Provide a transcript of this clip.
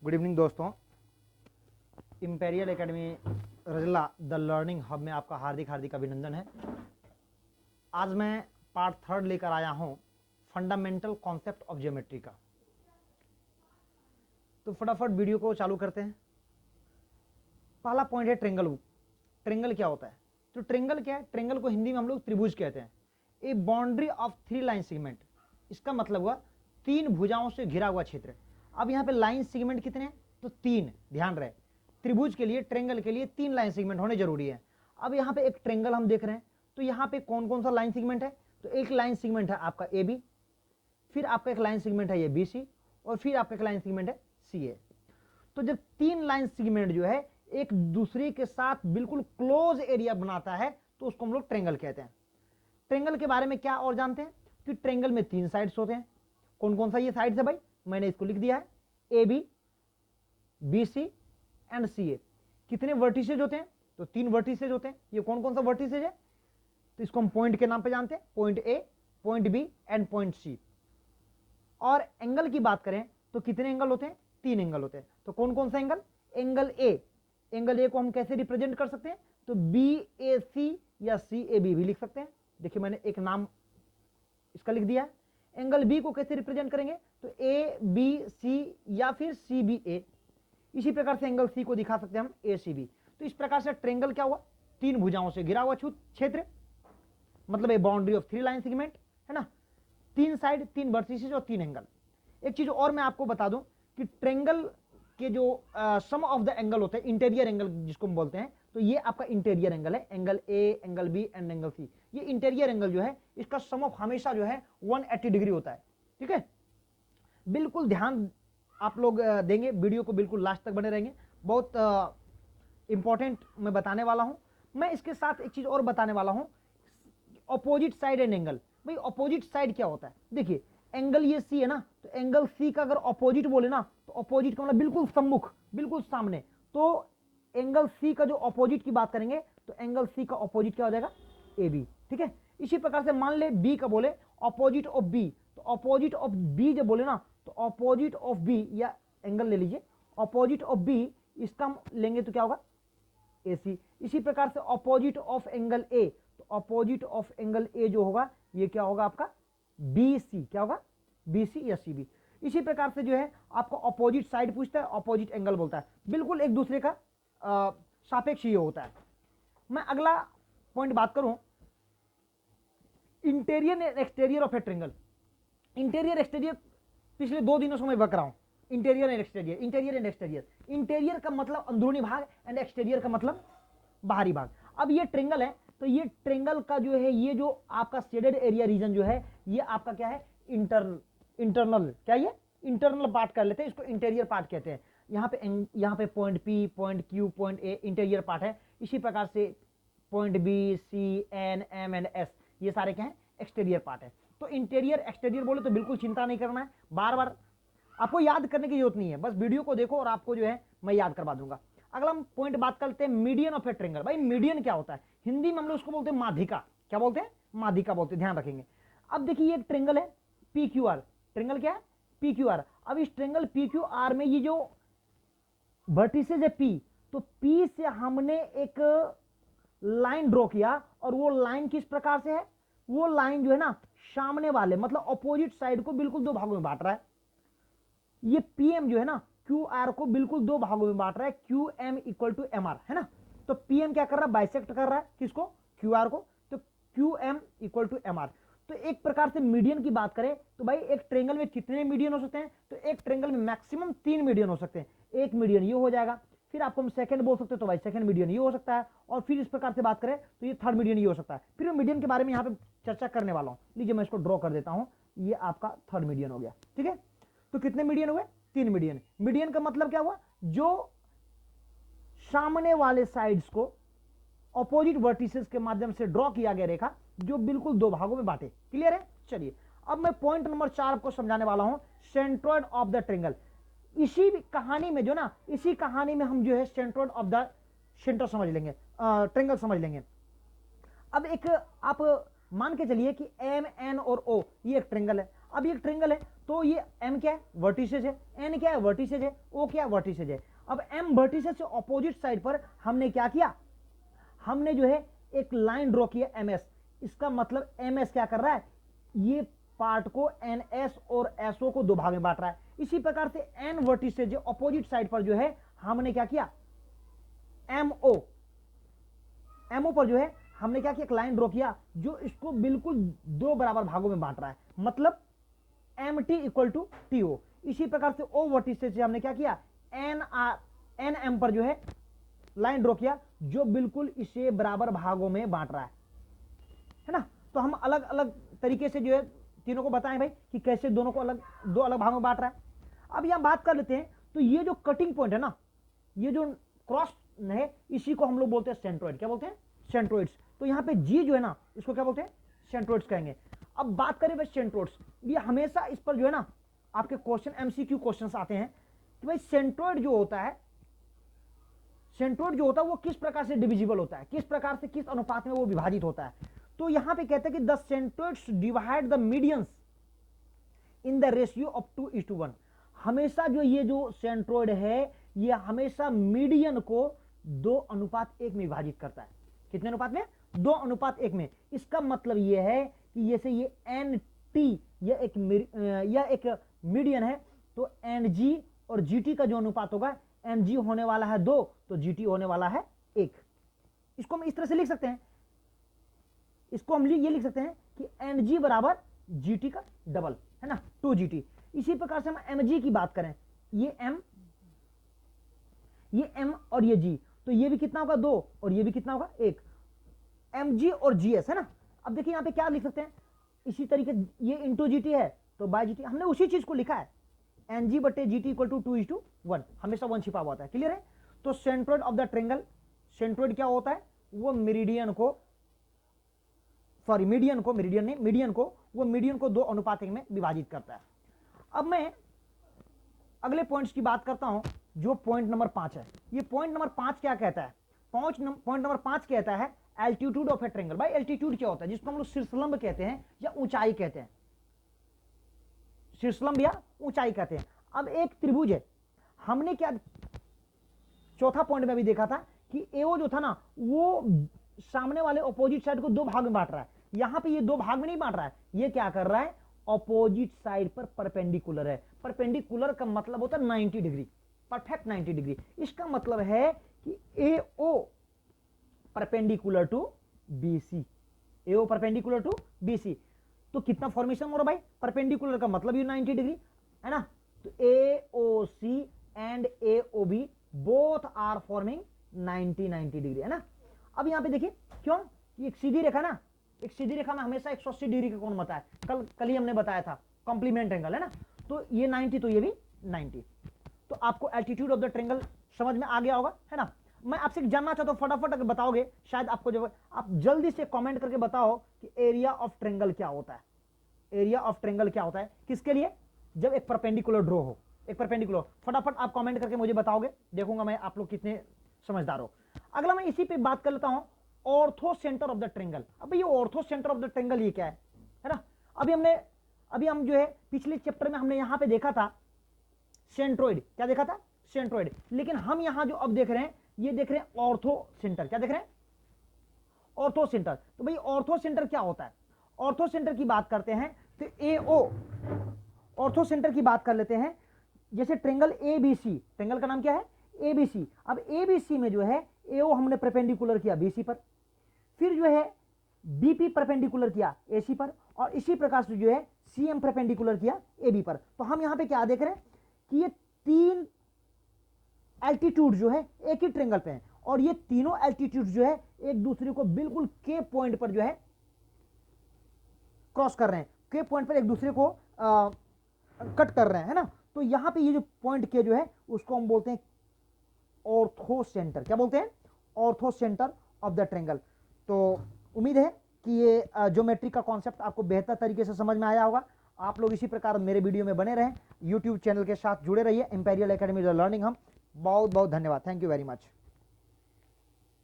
Good evening दोस्तों। Imperial academy Rajla the learning hub में आपका हार्दिक हार्दिक अभिनंदन है। आज मैं पार्ट 3 लेकर आया हूं फंडामेंटल कॉन्सेप्ट ऑफ ज्योमेट्री का। तो फटाफट वीडियो को चालू करते हैं। पहला पॉइंट है ट्रेंगल। ट्रेंगल क्या होता है? तो ट्रेंगल क्या है? ट्रेंगल को हिंदी में हम लोग त्रिभुज कहते हैं। ए बाउंड्री ऑफ 3 लाइन सेगमेंट, इसका मतलब हुआ 3 भुजाओं से घिरा हुआ क्षेत्र। अब यहाँ पे लाइन सेगमेंट कितने हैं? तो 3। ध्यान रहे, त्रिभुज के लिए, ट्रेंगल के लिए 3 लाइन सेगमेंट होने जरूरी है। अब यहाँ पे एक ट्रेंगल हम देख रहे हैं, तो यहाँ पे कौन कौन सा लाइन सेगमेंट है? तो एक लाइन सेगमेंट है आपका ए बी, फिर आपका एक लाइन सेगमेंट है ये बी सी, और फिर आपका एक लाइन सेगमेंट है सी ए। तो जब 3 लाइन सेगमेंट जो है एक दूसरे के साथ बिल्कुल क्लोज एरिया बनाता है तो उसको हम लोग ट्रेंगल कहते हैं। ट्रेंगल के बारे में क्या और जानते हैं कि ट्रेंगल में 3 साइड्स होते हैं। कौन कौन सा ये साइड्स है भाई? मैंने इसको लिख दिया है, A B, B C and C A. कितने वर्टिसेज होते हैं? तो 3 वर्टिसेज होते हैं। ये कौन कौन सा वर्टिसेज है? तो इसको हम पॉइंट के नाम पे जानते हैं, point A, point B and point C. और एंगल की बात करें तो कितने एंगल होते हैं? 3 एंगल होते हैं। तो कौन कौन सा angle? Angle A. Angle A को हम कैसे रिप्रेजेंट कर सकते हैं? तो बी ए सी या सी ए बी भी लिख सकते हैं। देखिए मैंने एक नाम इसका लिख दिया है। एंगल बी को कैसे रिप्रेजेंट करेंगे? तो ए बी सी या फिर सी बी ए। इसी प्रकार से एंगल सी को दिखा सकते हैं हम ए सी बी। तो इस प्रकार से ट्रेंगल क्या हुआ? 3 भुजाओं से घिरा हुआ क्षेत्र, मतलब ए बाउंड्री ऑफ 3 लाइन सेगमेंट, है ना। 3 साइड, 3 वर्टिसेज और 3 एंगल। एक चीज और मैं आपको बता दूं कि ट्रेंगल के जो सम ऑफ द एंगल होते हैं, इंटीरियर एंगल जिसको हम बोलते हैं, तो ये आपका इंटीरियर एंगल है। Angle A, angle B and angle C, ये इंटीरियर एंगल जो है इसका सम ऑफ हमेशा जो है 180 डिग्री होता है। ठीक है, बिल्कुल ध्यान आप लोग देंगे, वीडियो को बिल्कुल लास्ट तक बने रहेंगे। बहुत इंपॉर्टेंट मैं बताने वाला हूं। मैं इसके साथ एक चीज और बताने वाला हूं, ऑपोजिट साइड एंड एंगल। भाई ऑपोजिट साइड क्या होता है? देखिए एंगल ये सी है ना, तो एंगल सी का अगर ऑपोजिट बोले ना, तो ऑपोजिट का मतलब बिल्कुल सम्मुख, बिल्कुल सामने। तो एंगल सी का जो ऑपोजिट की बात करेंगे तो एंगल सी का ऑपोजिट क्या हो जाएगा? A B. ठीक है, इसी प्रकार से मान ले बी का बोले ऑपोजिट ऑफ बी, तो ऑपोजिट ऑफ बी जब बोले ना, तो ऑपोजिट ऑफ बी, या एंगल ले लीजिए ऑपोजिट ऑफ बी, इसका हम लेंगे तो क्या होगा? ए सी। इसी प्रकार से ऑपोजिट ऑफ एंगल ए, तो ऑपोजिट ऑफ एंगल ए जो होगा ये क्या होगा आपका? B C. क्या होगा? बी सी या सी बी। इसी प्रकार से जो है आपको ऑपोजिट साइड पूछता है, ऑपोजिट एंगल बोलता है, बिल्कुल एक दूसरे का सापेक्ष ये होता है। मैं अगला पॉइंट बात करूं, interior and exterior of a triangle. Interior exterior पिछले 2 दिनों से मैं बक रहा हूं। Interior and exterior, interior and exterior. Interior का मतलब अंदरूनी भाग एंड एक्सटीरियर का मतलब बाहरी भाग। अब ये ट्रेंगल है, तो ये ट्रेंगल का जो है ये जो आपका शेडेड एरिया रीजन जो है ये आपका क्या है? इंटरनल। क्या ये? इंटरनल पार्ट कर लेते हैं, इसको इंटीरियर पार्ट कहते हैं। यहाँ पे point P, point Q, point A interior part है। इसी प्रकार से point B, C, N, M and S, ये सारे क्या है? एक्सटीरियर पार्ट है। तो इंटीरियर एक्सटीरियर बोले तो बिल्कुल चिंता नहीं करना है, बार बार आपको याद करने की जरूरत नहीं है, बस वीडियो को देखो और आपको जो है मैं याद करवा दूंगा। अगला हम पॉइंट बात करते हैं मीडियन ऑफ ए ट्रेंगल। भाई मीडियन क्या होता है? हिंदी में हम लोग उसको बोलते हैं माध्यिका। क्या बोलते हैं? माध्यिका बोलते हैं, ध्यान रखेंगे। अब देखिए ये एक ट्रेंगल है पी क्यू आर। ट्रेंगल क्या है? P Q R. अब इस ट्रेंगल पी क्यू आर में ये जो वर्टिसेज है पी, तो पी से हमने एक लाइन ड्रॉ किया, और वो लाइन किस प्रकार से है? वो लाइन जो है ना सामने वाले मतलब ऑपोजिट साइड को बिल्कुल 2 भागों में बांट रहा है। ये पीएम जो है ना क्यू आर को बिल्कुल 2 भागों में बांट रहा है, Q M equal to M R, है ना। तो पीएम क्या कर रहा है? बाइसेक्ट कर रहा है किसको? क्यू आर को। तो Q M equal to M R. तो एक प्रकार से मीडियन की बात करें तो भाई एक ट्रेंगल में कितने मीडियन हो सकते हैं? तो एक ट्रेंगल में मैक्सिमम 3 मीडियन हो सकते हैं। एक मीडियन ये हो जाएगा, फिर आपको हम सेकंड बोल सकते हैं, तो भाई सेकंड मीडियन ये हो सकता है, और फिर इस प्रकार से बात करें तो ये थर्ड मीडियन ये हो सकता है। फिर मैं मीडियन के बारे में यहाँ पे चर्चा करने वाला हूँ। लीजिए मैं इसको ड्रॉ कर देता हूँ, ये आपका थर्ड मीडियन हो गया। ठीक है, तो कितने मीडियन हुए? 3 मीडियन। मीडियन का मतलब क्या हुआ? जो सामने वाले साइड्स को ऑपोजिट वर्टिसेस के माध्यम से ड्रॉ किया गया रेखा जो बिल्कुल 2 भागों में बांटे। क्लियर है? चलिए अब मैं पॉइंट नंबर 4 आपको समझाने वाला हूं, सेंट्रोइड ऑफ द ट्रेंगल। इसी कहानी में जो ना, इसी कहानी में हम जो है सेंट्रोइड ऑफ द सेंटर समझ लेंगे, ट्रेंगल समझ लेंगे। अब एक आप मान के चलिए कि एम, एन और ओ ये एक ट्रेंगल है। अब ये एक ट्रेंगल है, तो ये m क्या है, वर्टिसेज है, n क्या है, वर्टिसेज है, o क्या है, वर्टिसेज है। अब m वर्टिसेज से ऑपोजिट साइड पर हमने क्या किया, हमने जो है एक लाइन ड्रॉ किया ms। इसका मतलब ms क्या कर रहा है, ये पार्ट को ns और so को दो भाग में बांट रहा है। इसी प्रकार से n वर्टिसेज ऑपोजिट साइड पर जो है हमने क्या किया, mo पर जो है हमने क्या किया, एक लाइन ड्रॉ किया जो इसको बिल्कुल दो बराबर भागों में बांट रहा है, मतलब mt इक्वल टू to। इसी प्रकार से o वर्टिसेज से हमने क्या किया, nm पर जो है लाइन ड्रॉ किया जो बिल्कुल इसे बराबर भागों में बांट रहा है ना। तो हम अलग अलग तरीके से जो है तीनों को बताएं भाई कि कैसे दोनों को अलग, दो अलग भागों में बांट रहा है। अब यहां बात कर लेते हैं, तो ये जो कटिंग पॉइंट है ना, ये जो क्रॉस है, इसी को हम लोग बोलते हैं सेंट्रोइड। क्या बोलते हैं, सेंट्रोइड्स। तो यहाँ पे जी जो है ना, इसको क्या बोलते हैं, सेंट्रोइड्स कहेंगे। अब बात करें भाई सेंट्रोइड्स, ये हमेशा इस पर जो है ना आपके क्वेश्चन एमसीक्यू क्वेश्चंस आते हैं कि भाई सेंट्रोइड जो होता है, सेंट्रोइड जो होता है वो किस प्रकार से डिविजिबल होता है, किस प्रकार से, किस अनुपात में वो विभाजित होता है। तो यहां पे कहते हैं कि the centroids divide the medians in the ratio of 2:1। हमेशा जो ये जो सेंट्रोइड है ये हमेशा मीडियन को 2:1 में विभाजित करता है। कितने अनुपात में, 2:1 में। इसका मतलब ये है कि जैसे ये एन टी यह एक मीडियन है, तो एन जी और जी टी का जो अनुपात होगा, एन जी होने वाला है 2 तो जी टी होने वाला है 1। इसको हम इस तरह से लिख सकते हैं, इसको हम ये लिख सकते हैं कि एन जी बराबर जी टी का डबल है ना, 2GT। इसी प्रकार से हम एम जी की बात करें, ये एम और ये जी, तो ये भी कितना होगा 2 और ये भी कितना होगा 1, एम जी और जी एस है ना। अब देखिए यहां पे क्या लिख सकते हैं, इसी तरीके ये इंटू जी टी है तो बाय जी टी, हमने उसी चीज को लिखा है, एन जी बटे जी टी इक्वल टू 2:1, हमेशा 1 छिपा हुआ होता है। क्लियर है। तो centroid of the triangle, centroid क्या होता है, वो मीडियन को वो मीडियन को 2:1 में विभाजित करता है। अब मैं अगले पॉइंट्स की बात करता हूं, जो पॉइंट नंबर 5 है। ये पॉइंट नंबर 5 क्या कहता है, पॉइंट नंबर 5 कहता है एल्टीट्यूड ऑफ ए ट्रायंगल। भाई एल्टीट्यूड क्या होता है, जिसको हम लोग शीर्षलंब कहते हैं या ऊंचाई कहते हैं, शीर्षलंब या ऊंचाई कहते हैं। अब एक त्रिभुज है, हमने क्या चौथा पॉइंट में भी देखा था कि एओ जो था ना वो सामने वाले ऑपोजिट साइड को 2 भाग में बांट रहा है। यहां पे ये 2 भाग में नहीं बांट रहा है, ये क्या कर रहा है, ऑपोजिट साइड पर परपेंडिकुलर है। परपेंडिकुलर का मतलब होता है 90 डिग्री, परफेक्ट 90 डिग्री। इसका मतलब है कि AO perpendicular to BC, AO perpendicular to BC. तो कितना फॉर्मेशन हो रहा भाई, परपेंडिकुलर का मतलब ये 90 डिग्री है ना। तो AOC and AOB both are forming 90 degree है ना। अब यहां पे देखिए क्यों, एक सीधी रेखा ना, एक सीधी रेखा में हमेशा 180 डिग्री का कोण बनता है। कल ही हमने बताया था, कॉम्प्लीमेंट एंगल है ना। तो ये 90 तो ये भी 90। तो आपको एल्टीट्यूड ऑफ द ट्रायंगल समझ में आ गया होगा है ना। मैं आपसे जानना चाहता हूं, फटाफट अगर बताओगे शायद आपको, जो आप जल्दी से कमेंट करके बताओ कि एरिया ऑफ ट्रायंगल क्या होता है। एरिया ऑफ ट्रायंगल क्या होता है, किसके लिए, जब एक परपेंडिकुलर ड्रॉ हो, एक परपेंडिकुलर। फटाफट आप कमेंट करके मुझे बताओगे, देखूंगा मैं आप लोग कितने समझदार हो। अगला मैं इसी पे बात कर लेता हूं, ortho centre of the triangle. अब ये ortho centre of the triangle ये क्या है ना। अभी हम जो है पिछले चैप्टर में हमने यहां पे देखा था सेंट्रोइड, क्या देखा था, सेंट्रोइड। लेकिन हम यहां जो अब देख रहे हैं, ये देख रहे हैं ऑर्थो सेंटर। क्या देख रहे हैं, ऑर्थो सेंटर। तो भाई ऑर्थो सेंटर क्या होता है, ऑर्थो सेंटर की बात करते हैं तो एओ, ऑर्थो सेंटर की बात कर लेते हैं। जैसे ट्रायंगल एबीसी, ट्रायंगल का नाम क्या है, एबीसी। अब एबीसी में जो है एओ हमने परपेंडिकुलर किया बीसी पर, फिर जो है बीपी परपेंडिकुलर किया एसी पर, और इसी प्रकार से जो है सीएम परपेंडिकुलर किया एबी पर। तो हम यहां पे क्या देख रहे हैं कि ये 3 एल्टीट्यूड जो है एक ही ट्रायंगल पे हैं, और ये तीनों एल्टीट्यूड जो है एक दूसरे को बिल्कुल के पॉइंट पर जो है क्रॉस कर रहे हैं, के पॉइंट पर एक दूसरे को कट कर रहे हैं है ना। तो यहां पे ये जो पॉइंट के जो है उसको हम बोलते हैं ऑर्थो सेंटर। क्या बोलते हैं, ortho centre of the triangle. तो उम्मीद है कि ये ज्योमेट्री का कॉन्सेप्ट आपको बेहतर तरीके से समझ में आया होगा। आप लोग इसी प्रकार मेरे वीडियो में बने रहें, यूट्यूब चैनल के साथ जुड़े रहिए, इंपीरियल एकेडमी लर्निंग हम। बहुत बहुत धन्यवाद, थैंक यू वेरी मच।